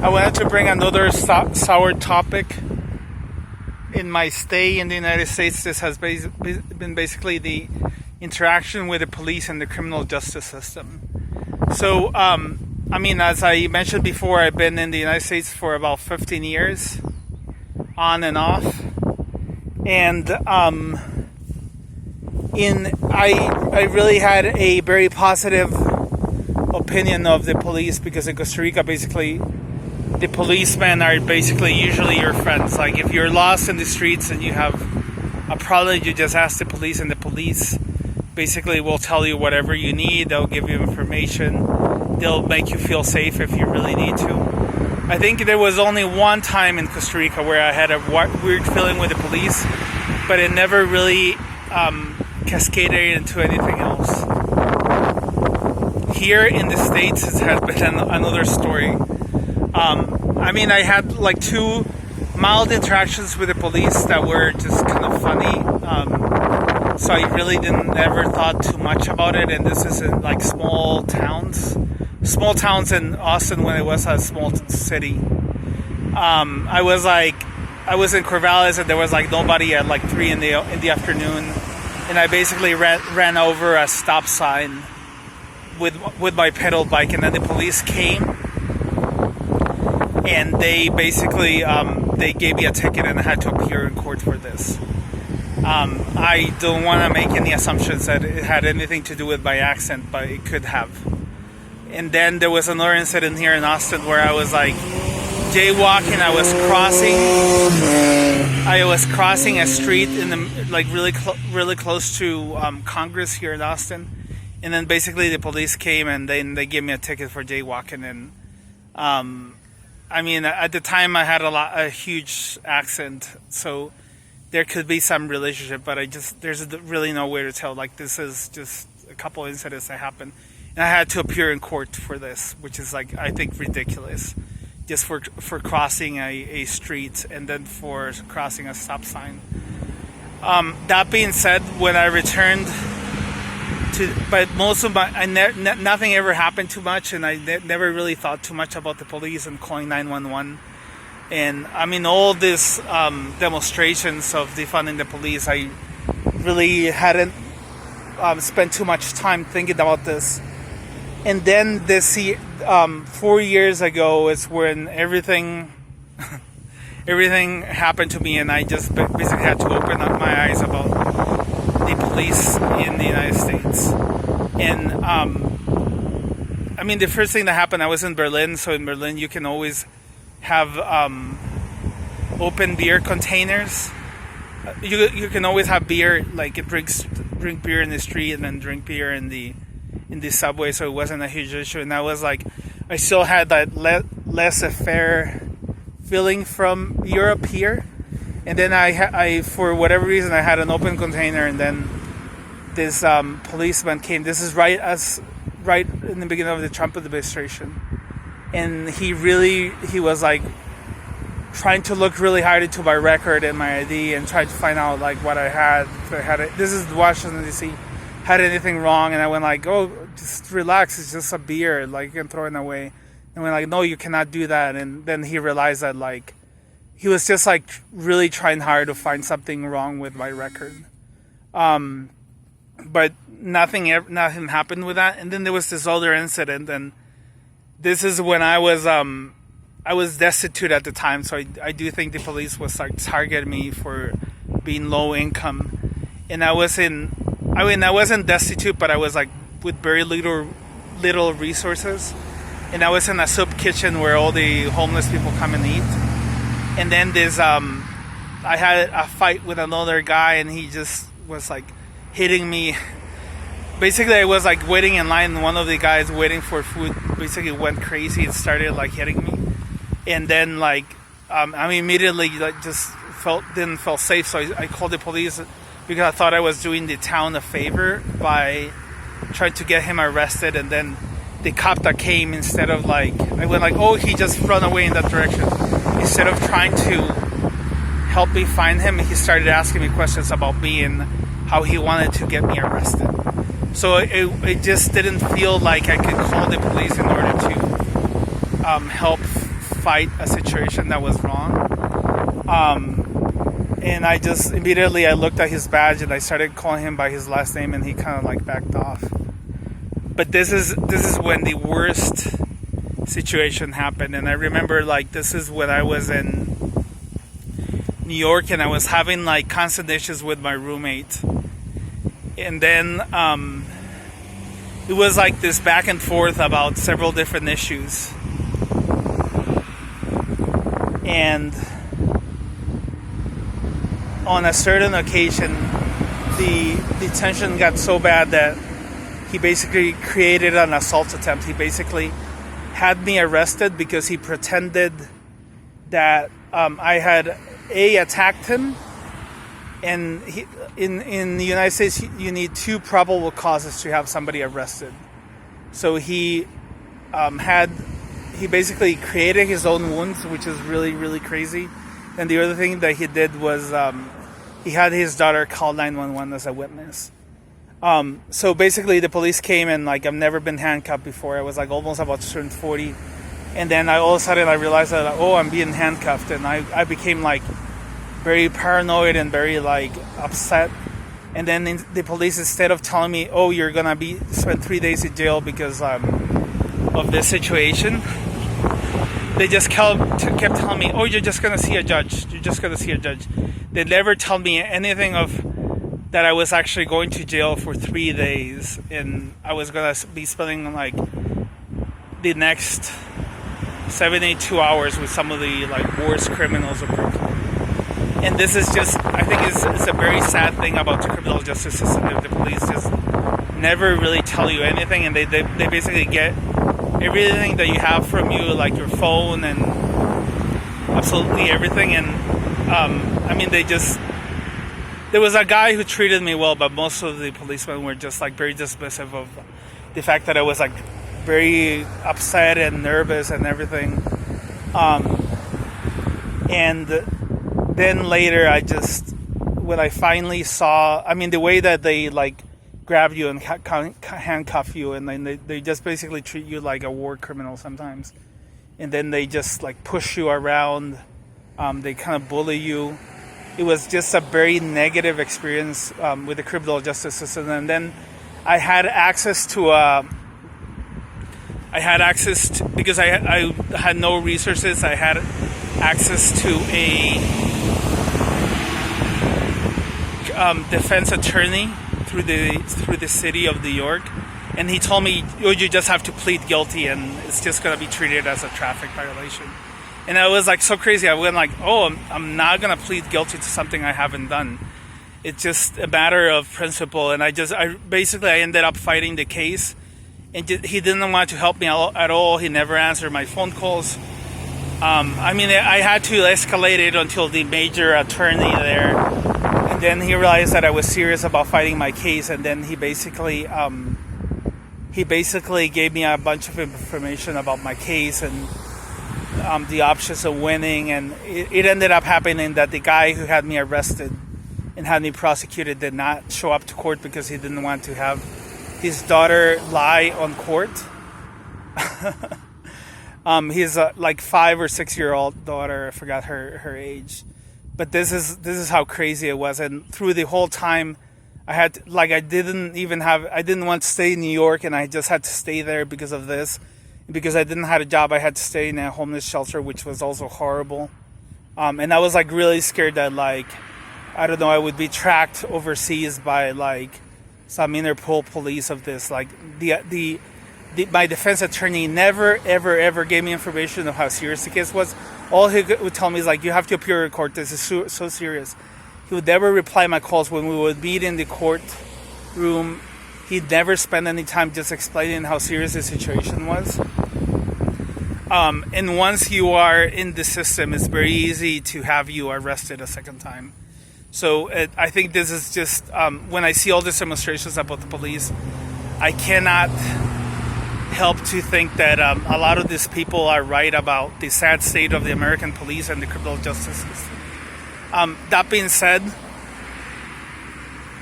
I wanted to bring another sour topic. In my stay in the United States, this has been basically the interaction with the police and the criminal justice system. So, as I mentioned before, I've been in the United States for about 15 years, on and off. And I really had a very positive opinion of the police, because in Costa Rica, basically, the policemen are basically usually your friends. Like, if you're lost in the streets and you have a problem, you just ask the police, and the police basically will tell you whatever you need. They'll give you information. They'll make you feel safe if you really need to. I think there was only one time in Costa Rica where I had a weird feeling with the police, but it never really cascaded into anything else. Here in the States, it has been another story. I had like 2 mild interactions with the police that were just kind of funny. So I really never thought too much about it. And this is in like small towns in Austin when it was a small city. I was in Corvallis, and there was like nobody at like 3 in the afternoon, and I basically ran over a stop sign with my pedal bike, and then the police came, and they basically they gave me a ticket, and I had to appear in court for this. I don't want to make any assumptions that it had anything to do with my accent, but it could have. And then there was another incident here in Austin where I was like jaywalking. I was crossing a street in the really close to Congress here in Austin, and then basically the police came and they gave me a ticket for jaywalking. And at the time I had a huge accent, so there could be some relationship, but there's really no way to tell. Like, this is just a couple incidents that happened, and I had to appear in court for this, which is like, I think, ridiculous, just for crossing a street and then for crossing a stop sign. That being said, when I returned but most of nothing ever happened too much, and I never really thought too much about the police and calling 911. And all these demonstrations of defunding the police, I really hadn't spent too much time thinking about this. And then 4 years ago is when everything happened to me, and I just basically had to open up my eyes about the police in the United States. And the first thing that happened, I was in Berlin. So in Berlin, you can always have open beer containers. You can always have beer, like drink beer in the street and then drink beer in the subway. So it wasn't a huge issue. And I was like, I still had that laissez-faire feeling from Europe here. And then I for whatever reason, I had an open container, and then this policeman came. This is right in the beginning of the Trump administration, and he was like trying to look really hard into my record and my ID and try to find out like what I had. If I had it. This is Washington D.C. Had anything wrong? And I went like, oh, just relax. It's just a beer. Like, you can throw it away. And went like, no, you cannot do that. And then he realized that like he was just like really trying hard to find something wrong with my record. But nothing happened with that. And then there was this other incident, and this is when I was destitute at the time. So I do think the police was like targeting me for being low income. And I wasn't destitute, but I was like with very little resources. And I was in a soup kitchen where all the homeless people come and eat. And then I had a fight with another guy, and he just was like hitting me. Basically, I was like waiting in line, and one of the guys waiting for food basically went crazy and started like hitting me. And then like immediately like just didn't feel safe, so I called the police because I thought I was doing the town a favor by trying to get him arrested. And then the cop that came, instead of like, I went like, oh, he just ran away in that direction. Instead of trying to help me find him, he started asking me questions about me and how he wanted to get me arrested. So it just didn't feel like I could call the police in order to help fight a situation that was wrong. And I just immediately I looked at his badge and I started calling him by his last name, and he kind of like backed off. But this is when the worst situation happened. And I remember, like, this is when I was in New York and I was having like constant issues with my roommate. And then it was like this back and forth about several different issues. And on a certain occasion, the tension got so bad that he basically created an assault attempt. He basically had me arrested because he pretended that I had attacked him, and in the United States you need 2 probable causes to have somebody arrested. So he basically created his own wounds, which is really, really crazy. And the other thing that he did was he had his daughter call 911 as a witness. So basically the police came, and like I've never been handcuffed before. I was like almost about to turn 40. And then all of a sudden I realized that, I'm being handcuffed. And I became like very paranoid and very like upset. And then the police, instead of telling me, you're going to spend 3 days in jail because of this situation, they just kept telling me, you're just going to see a judge. You're just going to see a judge. They never told me anything of that I was actually going to jail for 3 days, and I was going to be spending like the next 72 hours with some of the like worst criminals of Brooklyn. And this is just, I think it's a very sad thing about the criminal justice system. The police just never really tell you anything, and they basically get everything that you have from you, like your phone and absolutely everything. And there was a guy who treated me well, but most of the policemen were just like very dismissive of the fact that I was like very upset and nervous and everything. And then later when I finally saw, the way that they like grab you and handcuff you, and then they just basically treat you like a war criminal sometimes. And then they just like push you around. They kind of bully you. It was just a very negative experience with the criminal justice system. And then I had access to because I had no resources. I had access to a defense attorney through the city of New York, and he told me, you just have to plead guilty, and it's just going to be treated as a traffic violation. And I was like so crazy. I went like, I'm not going to plead guilty to something I haven't done. It's just a matter of principle. And I ended up fighting the case. And he didn't want to help me at all. He never answered my phone calls. I had to escalate it until the major attorney there. And then he realized that I was serious about fighting my case. And then he basically gave me a bunch of information about my case and the options of winning. And it ended up happening that the guy who had me arrested and had me prosecuted did not show up to court because he didn't want to have his daughter lie on court. He's like 5 or 6 year old daughter. I forgot her age. But this is how crazy it was. And through the whole time, I didn't want to stay in New York, and I just had to stay there because of this. Because I didn't have a job, I had to stay in a homeless shelter, which was also horrible. And I was like really scared that I would be tracked overseas by like some Interpol police of this. Like my defense attorney never ever gave me information of how serious the case was. All he would tell me is like, you have to appear in court. This is so serious. He would never reply my calls when we would meet in the courtroom. He'd never spend any time just explaining how serious the situation was. And once you are in the system, it's very easy to have you arrested a second time. So I think this is just, when I see all these demonstrations about the police, I cannot help to think that a lot of these people are right about the sad state of the American police and the criminal justice system. That being said,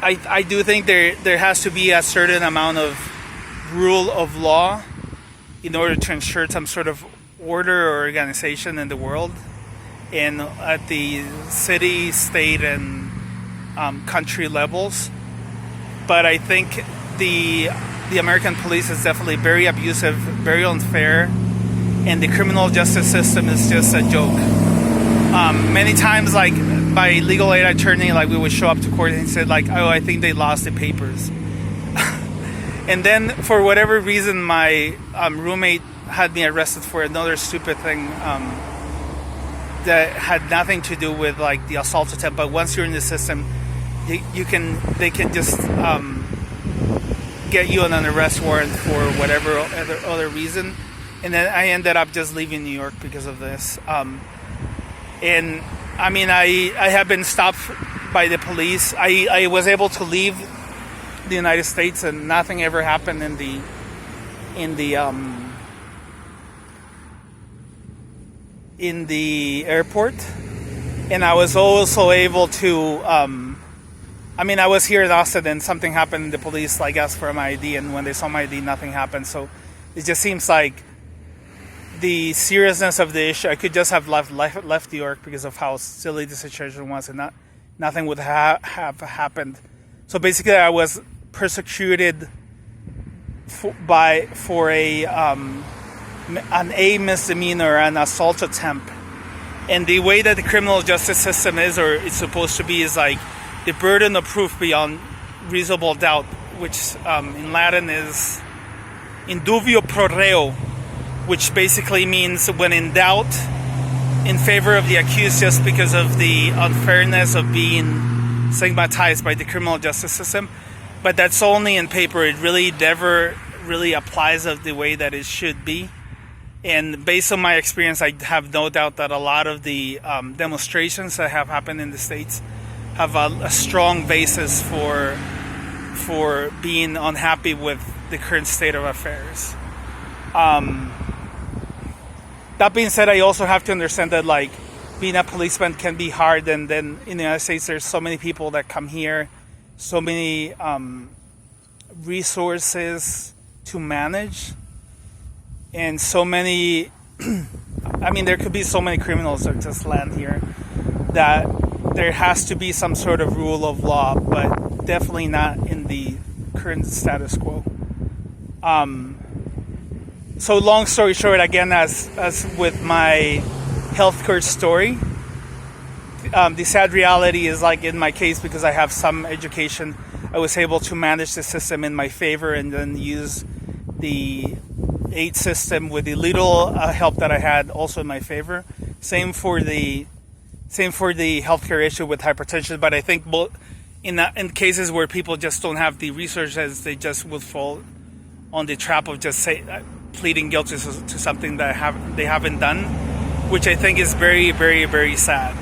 I do think there has to be a certain amount of rule of law in order to ensure some sort of order or organization in the world, and at the city, state, and country levels. But I think the American police is definitely very abusive, very unfair, and the criminal justice system is just a joke. Many times, like my legal aid attorney, like we would show up to court and said, like, "Oh, I think they lost the papers," and then for whatever reason, my roommate had me arrested for another stupid thing that had nothing to do with like the assault attempt. But once you're in the system, they can just get you on an arrest warrant for whatever other reason, and then I ended up just leaving New York because of this. And I mean, I have been stopped by the police. I was able to leave the United States, and nothing ever happened in the airport. And I was also able to. I mean, I was here in Austin, and something happened. The police like asked for my ID, and when they saw my ID, nothing happened. So it just seems like the seriousness of the issue. I could just have left New York because of how silly the situation was, and nothing would have happened. So basically, I was persecuted for an A misdemeanor, an assault attempt, and the way that the criminal justice system is, or it's supposed to be, is like the burden of proof beyond reasonable doubt, which in Latin is in dubio pro reo, which basically means when in doubt, in favor of the accused, just because of the unfairness of being stigmatized by the criminal justice system. But that's only in paper. It really never really applies of the way that it should be. And based on my experience, I have no doubt that a lot of the demonstrations that have happened in the States have a strong basis for being unhappy with the current state of affairs. That being said, I also have to understand that like being a policeman can be hard, and then in the United States there's so many people that come here, so many resources to manage, and so many I mean, there could be so many criminals that just land here that there has to be some sort of rule of law, but definitely not in the current status quo. So long story short, again, as with my healthcare story, the sad reality is, like in my case, because I have some education, I was able to manage the system in my favor and then use the aid system with the little help that I had also in my favor. Same for the healthcare issue with hypertension, but I think in cases where people just don't have the resources, they just will fall on the trap of just pleading guilty to something that they haven't done, which I think is very, very, very sad.